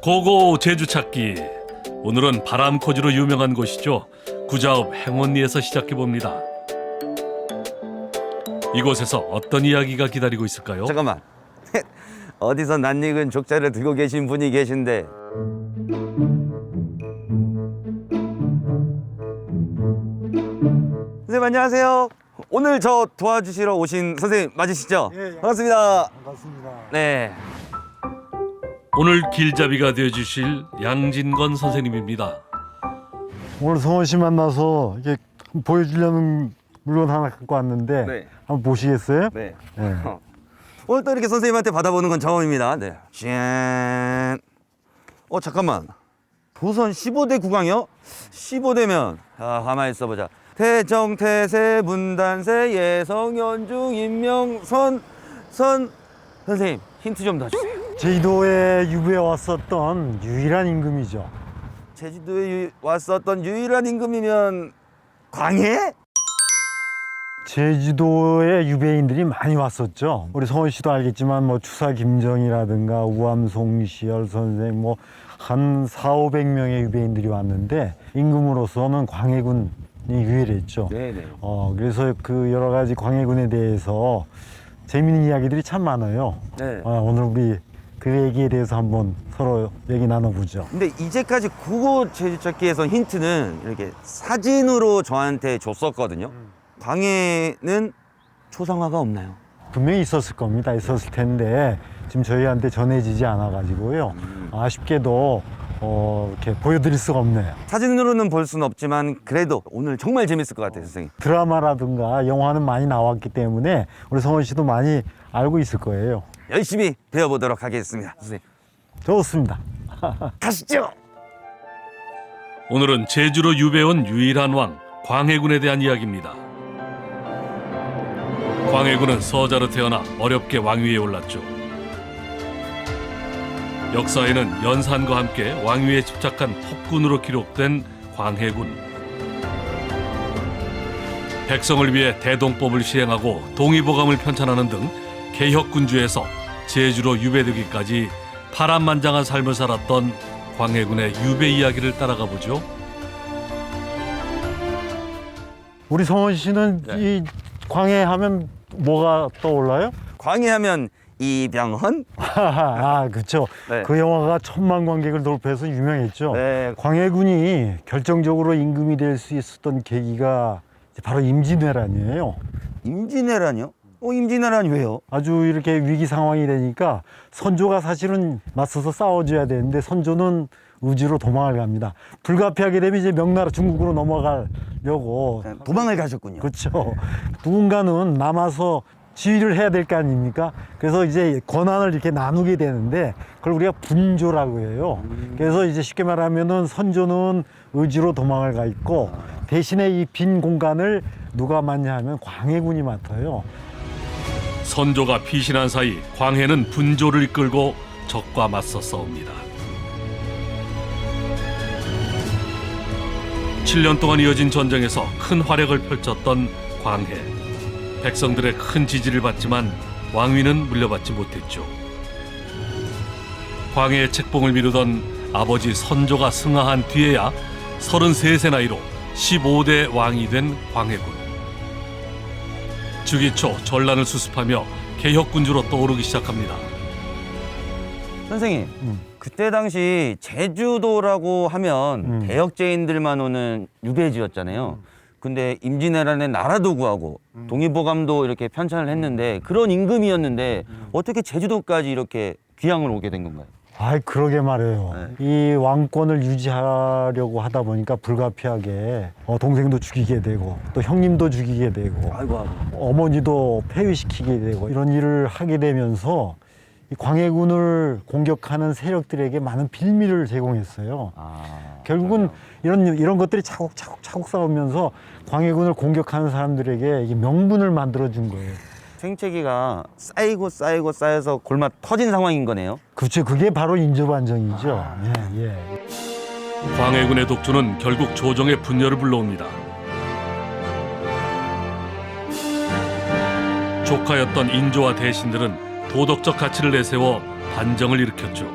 고고 제주 찾기. 오늘은 바람코지로 유명한 곳이죠. 구자읍 행원리에서 시작해 봅니다. 이곳에서 어떤 이야기가 기다리고 있을까요? 잠깐만. 어디서 낯익은 족자를 들고 계신 분이 계신데. 선생님 안녕하세요. 오늘 저 도와주시러 오신 선생님 맞으시죠? 예, 반갑습니다. 반갑습니다. 네. 오늘 길잡이가 되어주실 양진건 선생님입니다. 오늘 성원 씨 만나서 이게 보여주려는 물건 하나 갖고 왔는데 네. 한번 보시겠어요? 네. 네. 오늘 또 이렇게 선생님한테 받아보는 건 처음입니다. 네. 짠. 잠깐만. 도선 15대 국왕이요? 15대면 가만히 있어보자. 태정, 태세, 문단세, 예성, 연중, 임명, 선생님 힌트 좀 더 주세요. 제주도에 유배해 왔었던 유일한 임금이죠. 제주도에 왔었던 유일한 임금이면 광해? 제주도에 유배인들이 많이 왔었죠. 우리 성원 씨도 알겠지만 뭐 추사 김정이라든가 우암송 시열 선생 뭐 한 400~500명의 유배인들이 왔는데 임금으로서는 광해군이 유일했죠. 네네. 그래서 그 여러 가지 광해군에 대해서 재미있는 이야기들이 참 많아요. 네. 오늘 우리 그 얘기에 대해서 한번 서로 얘기 나눠보죠. 근데 이제까지 국어 제주찾기에서 힌트는 이렇게 사진으로 저한테 줬었거든요. 광해는 초상화가 없나요? 분명히 있었을 겁니다. 있었을 텐데 지금 저희한테 전해지지 않아가지고요. 아쉽게도 이렇게 보여드릴 수가 없네요. 사진으로는 볼 수는 없지만 그래도 오늘 정말 재밌을 것 같아요, 선생님. 드라마라든가 영화는 많이 나왔기 때문에 우리 성원 씨도 많이 알고 있을 거예요. 열심히 배워보도록 하겠습니다, 선생님. 좋습니다. 가시죠. 오늘은 제주로 유배온 유일한 왕 광해군에 대한 이야기입니다. 광해군은 서자로 태어나 어렵게 왕위에 올랐죠. 역사에는 연산과 함께 왕위에 집착한 폭군으로 기록된 광해군. 백성을 위해 대동법을 시행하고 동의보감을 편찬하는 등 개혁군주에서 제주로 유배되기까지 파란만장한 삶을 살았던 광해군의 유배 이야기를 따라가 보죠. 우리 성원 씨는 네. 이 광해하면 뭐가 떠올라요? 광해하면 이병헌? 그렇죠. 네. 그 영화가 1000만 관객을 돌파해서 유명했죠. 네. 광해군이 결정적으로 임금이 될 수 있었던 계기가 바로 임진왜란이에요. 임진왜란이요? 임진왜란이 왜요? 아주 이렇게 위기 상황이 되니까 선조가 사실은 맞서서 싸워줘야 되는데 선조는 의지로 도망을 갑니다. 불가피하게 되면 이제 명나라 중국으로 넘어가려고. 도망을 가셨군요. 그렇죠. 누군가는 남아서 지휘를 해야 될 거 아닙니까? 그래서 이제 권한을 이렇게 나누게 되는데 그걸 우리가 분조라고 해요. 그래서 이제 쉽게 말하면은 선조는 의지로 도망을 가 있고 대신에 이 빈 공간을 누가 맡냐 하면 광해군이 맡아요. 선조가 피신한 사이 광해는 분조를 이끌고 적과 맞서 싸웁니다. 7년 동안 이어진 전쟁에서 큰 활약을 펼쳤던 광해. 백성들의 큰 지지를 받지만 왕위는 물려받지 못했죠. 광해의 책봉을 미루던 아버지 선조가 승하한 뒤에야 33세 나이로 15대 왕이 된 광해군. 주기초 전란을 수습하며 개혁군주로 떠오르기 시작합니다. 선생님, 그때 당시 제주도라고 하면 대역죄인들만 오는 유배지였잖아요. 근데 임진왜란에 나라도 구하고 동의보감도 이렇게 편찬을 했는데 그런 임금이었는데 어떻게 제주도까지 이렇게 귀향을 오게 된 건가요? 그러게 말이에요. 이 왕권을 유지하려고 하다 보니까 불가피하게 동생도 죽이게 되고 또 형님도 죽이게 되고 아이고. 어머니도 폐위시키게 되고 이런 일을 하게 되면서 이 광해군을 공격하는 세력들에게 많은 빌미를 제공했어요. 결국은 이런 것들이 차곡차곡 쌓으면서 광해군을 공격하는 사람들에게 이 명분을 만들어준 거예요. 생채기가 쌓여서 골마 터진 상황인 거네요. 그렇죠. 그게 바로 인조반정이죠. 예. 광해군의 독주는 결국 조정의 분열을 불러옵니다. 조카였던 인조와 대신들은 도덕적 가치를 내세워 반정을 일으켰죠.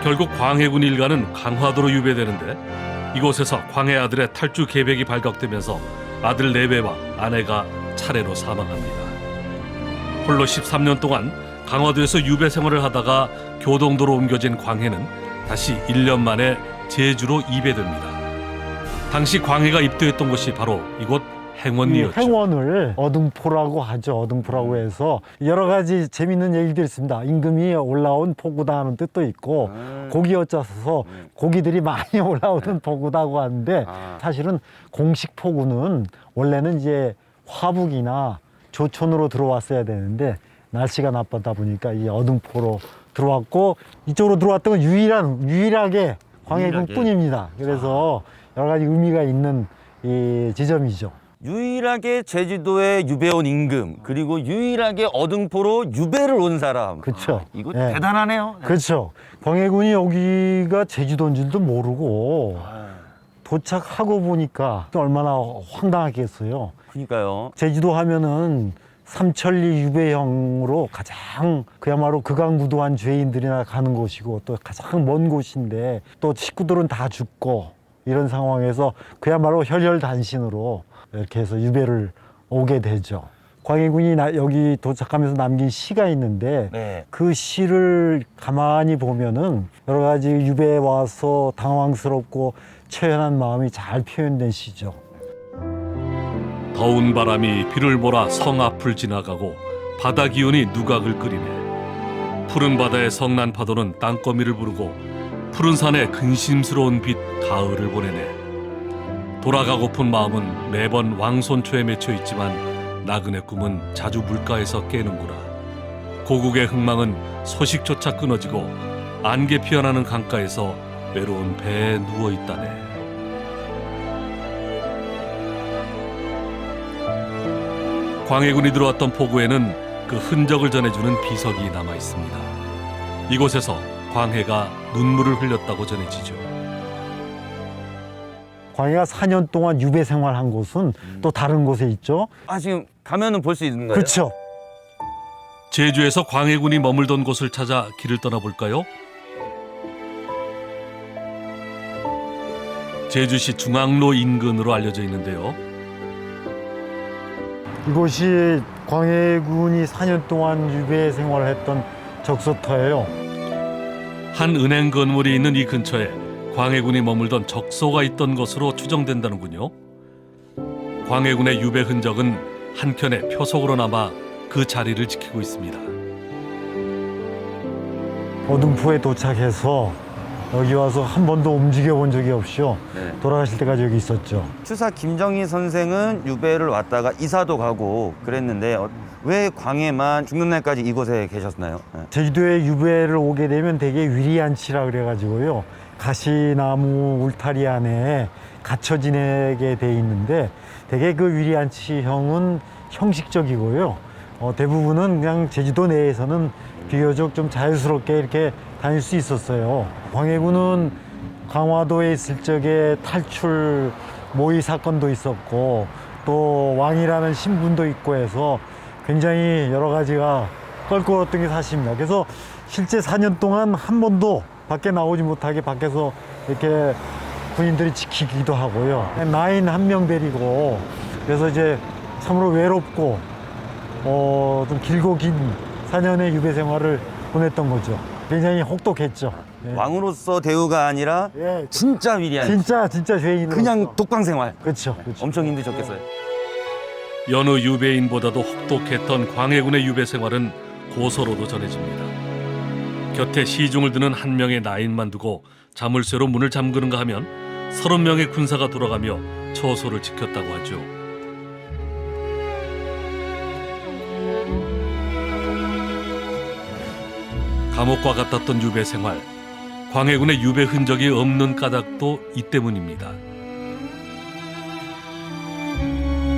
결국 광해군 일가는 강화도로 유배되는데 이곳에서 광해 아들의 탈주 계획이 발각되면서 아들 4배와 아내가 차례로 사망합니다. 홀로 13년 동안 강화도에서 유배 생활을 하다가 교동도로 옮겨진 광해는 다시 1년 만에 제주로 이배됩니다. 당시 광해가 입도했던 곳이 바로 이곳 이 행원리였죠. 행원을 어등포라고 하죠. 어등포라고 해서 여러 가지 재밌는 얘기들이 있습니다. 임금이 올라온 포구다 하는 뜻도 있고 고기 엿져서 고기들이 많이 올라오는 포구다고 하는데 사실은 공식 포구는 원래는 이제 화북이나 조촌으로 들어왔어야 되는데 날씨가 나쁘다 보니까 이 어등포로 들어왔고 이쪽으로 들어왔던 건 유일하게 광해군 뿐입니다. 그래서 여러 가지 의미가 있는 이 지점이죠. 유일하게 제주도에 유배 온 임금, 그리고 유일하게 어등포로 유배를 온 사람. 그렇죠. 이거 예. 대단하네요. 그렇죠. 광해군이 여기가 제주도인 줄도 모르고 도착하고 보니까 얼마나 황당하겠어요. 그러니까요. 제주도 하면은 삼천리 유배형으로 가장 그야말로 극악무도한 죄인들이나 가는 곳이고 또 가장 먼 곳인데 또 식구들은 다 죽고 이런 상황에서 그야말로 혈혈단신으로 이렇게 해서 유배를 오게 되죠. 광해군이 여기 도착하면서 남긴 시가 있는데 네. 그 시를 가만히 보면은 여러 가지 유배에 와서 당황스럽고 처연한 마음이 잘 표현된 시죠. 더운 바람이 비를 몰아 성 앞을 지나가고 바다 기운이 누각을 끓이네. 푸른 바다의 성난 파도는 땅거미를 부르고 푸른 산에 근심스러운 빛 가을을 보내네. 돌아가고픈 마음은 매번 왕손초에 맺혀 있지만 나그네 꿈은 자주 물가에서 깨는구나. 고국의 흥망은 소식조차 끊어지고 안개 피어나는 강가에서 외로운 배에 누워 있다네. 광해군이 들어왔던 포구에는 그 흔적을 전해주는 비석이 남아 있습니다. 이곳에서 광해가 눈물을 흘렸다고 전해지죠. 광해가 4년 동안 유배 생활한 곳은 또 다른 곳에 있죠. 지금 가면은 볼 수 있는 거예요? 그렇죠. 제주에서 광해군이 머물던 곳을 찾아 길을 떠나볼까요? 제주시 중앙로 인근으로 알려져 있는데요. 이곳이 광해군이 4년 동안 유배 생활을 했던 적소터예요. 한 은행 건물이 있는 이 근처에 광해군이 머물던 적소가 있던 것으로 추정된다는군요. 광해군의 유배 흔적은 한켠에 표석으로 남아 그 자리를 지키고 있습니다. 어등포에 도착해서 여기 와서 한 번도 움직여 본 적이 없이요. 네. 돌아가실 때까지 여기 있었죠. 추사 김정희 선생은 유배를 왔다가 이사도 가고 그랬는데 왜 광해만 죽는 날까지 이곳에 계셨나요? 네. 제주도에 유배를 오게 되면 되게 위리안치라 그래가지고요. 가시나무 울타리 안에 갇혀 지내게 돼 있는데 되게 그 위리안치형은 형식적이고요. 대부분은 그냥 제주도 내에서는 비교적 좀 자유스럽게 이렇게 다닐 수 있었어요. 광해군은 강화도에 있을 적에 탈출 모의 사건도 있었고 또 왕이라는 신분도 있고 해서 굉장히 여러 가지가 껄끄러웠던 게 사실입니다. 그래서 실제 4년 동안 한 번도 밖에 나오지 못하게 밖에서 이렇게 군인들이 지키기도 하고요. 나인 한 명 데리고 그래서 이제 참으로 외롭고 좀 길고 긴 4년의 유배 생활을 보냈던 거죠. 굉장히 혹독했죠. 예. 왕으로서 대우가 아니라 예, 진짜 위리한 진짜 죄인으로 그냥 독방 생활. 그렇죠. 엄청 힘드셨겠어요. 여느 유배인보다도 혹독했던 광해군의 유배 생활은 고서로도 전해집니다. 곁에 시중을 드는 한 명의 나인만 두고 자물쇠로 문을 잠그는가 하면 30명의 군사가 돌아가며 처소를 지켰다고 하죠. 감옥과 같았던 유배 생활, 광해군의 유배 흔적이 없는 까닭도 이 때문입니다.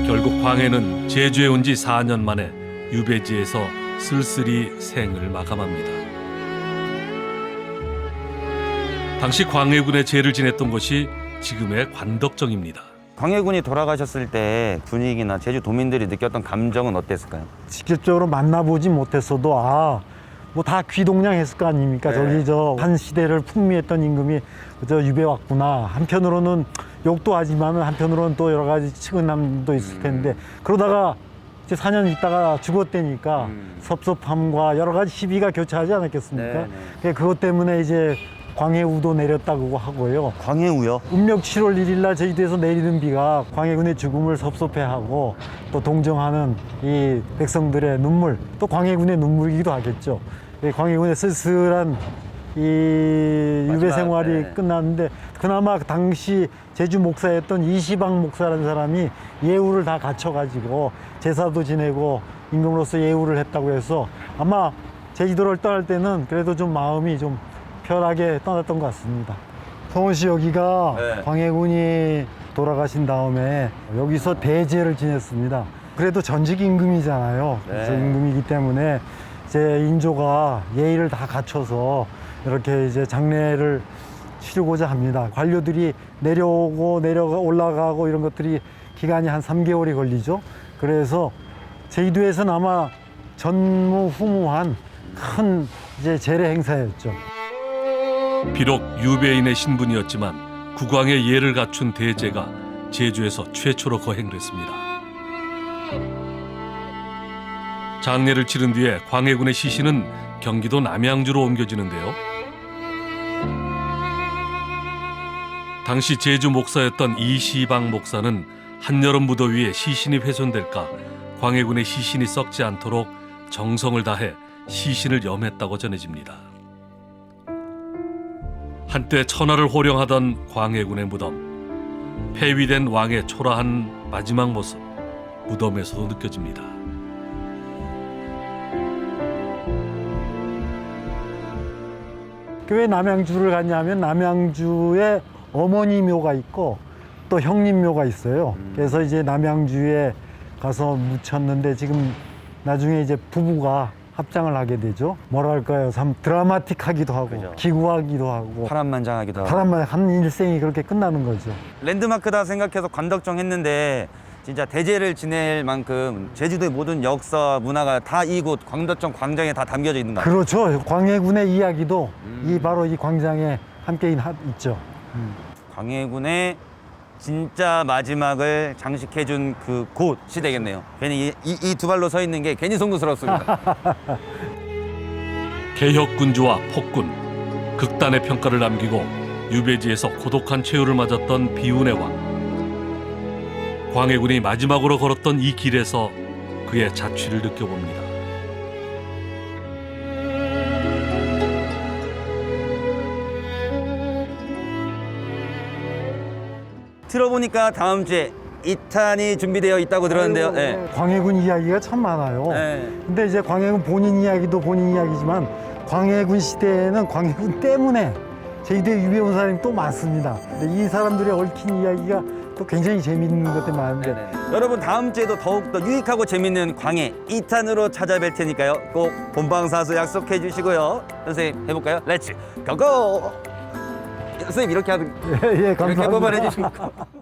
결국 광해는 제주에 온 지 4년 만에 유배지에서 쓸쓸히 생을 마감합니다. 당시 광해군의 제를 지냈던 곳이 지금의 관덕정입니다. 광해군이 돌아가셨을 때 분위기나 제주 도민들이 느꼈던 감정은 어땠을까요? 직접적으로 만나보지 못했어도 뭐 다 귀동냥했을 거 아닙니까? 네. 저기 저 한 시대를 풍미했던 임금이 저 유배 왔구나. 한편으로는 욕도 하지만 한편으로는 또 여러 가지 측은함도 있을 텐데 그러다가 이제 4년 있다가 죽었다니까 섭섭함과 여러 가지 시비가 교차하지 않았겠습니까? 네, 네. 그것 때문에 이제 광해우도 내렸다고 하고요. 광해우요? 음력 7월 1일 날 제주도에서 내리는 비가 광해군의 죽음을 섭섭해하고 또 동정하는 이 백성들의 눈물, 또 광해군의 눈물이기도 하겠죠. 이 광해군의 쓸쓸한 이 유배 마지막, 생활이 네. 끝났는데 그나마 당시 제주 목사였던 이시방 목사라는 사람이 예우를 다 갖춰가지고 제사도 지내고 임금으로서 예우를 했다고 해서 아마 제주도를 떠날 때는 그래도 좀 마음이 좀 편하게 떠났던 것 같습니다. 성원 씨 여기가 네. 광해군이 돌아가신 다음에 여기서 대제를 지냈습니다. 그래도 전직 임금이잖아요. 그래서 네. 임금이기 때문에 이제 인조가 예의를 다 갖춰서 이렇게 이제 장례를 치르고자 합니다. 관료들이 내려오고 올라가고 이런 것들이 기간이 한 3개월이 걸리죠. 그래서 제주도에서는 아마 전무후무한 큰 이제 제례 행사였죠. 비록 유배인의 신분이었지만 국왕의 예를 갖춘 대제가 제주에서 최초로 거행됐습니다. 장례를 치른 뒤에 광해군의 시신은 경기도 남양주로 옮겨지는데요. 당시 제주 목사였던 이시방 목사는 한여름 무더위에 시신이 훼손될까 광해군의 시신이 썩지 않도록 정성을 다해 시신을 염했다고 전해집니다. 한때 천하를 호령하던 광해군의 무덤, 폐위된 왕의 초라한 마지막 모습, 무덤에서도 느껴집니다. 왜 남양주를 갔냐면 남양주에 어머니 묘가 있고 또 형님 묘가 있어요. 그래서 이제 남양주에 가서 묻혔는데 지금 나중에 이제 부부가 합장을 하게 되죠. 뭐랄까요, 참 드라마틱하기도 하고 그죠. 기구하기도 하고 파란만장하기도 하고. 사람만 한 일생이 그렇게 끝나는 거죠. 랜드마크다 생각해서 관덕정 했는데 진짜 대제를 지낼 만큼 제주도의 모든 역사 문화가 다 이곳 관덕정 광장에 다 담겨져 있는 것 같아요. 그렇죠. 광해군의 이야기도 이 바로 이 광장에 함께 있죠. 광해군의 진짜 마지막을 장식해준 그 곳이 되겠네요. 괜히 이 두 발로 서 있는 게 괜히 송구스럽습니다. 개혁군주와 폭군, 극단의 평가를 남기고 유배지에서 고독한 최후를 맞았던 비운의 왕. 광해군이 마지막으로 걸었던 이 길에서 그의 자취를 느껴봅니다. 들어보니까 다음 주에 2탄이 준비되어 있다고 들었는데요. 네. 광해군 이야기가 참 많아요. 네. 근데 이제 광해군 본인 이야기도 본인 이야기지만 광해군 시대에는 광해군 때문에 제주도에 유배 온 사람이 또 많습니다. 근데 이 사람들의 얽힌 이야기가 또 굉장히 재밌는 것들이 많은데 여러분 다음 주에도 더욱더 유익하고 재밌는 광해 2탄으로 찾아뵐 테니까요. 꼭 본방사수 약속해 주시고요. 선생님 해볼까요? 렛츠 고고! 선생님 이렇게 하는 예, 이렇게 감사합니다. 한번만 해주시면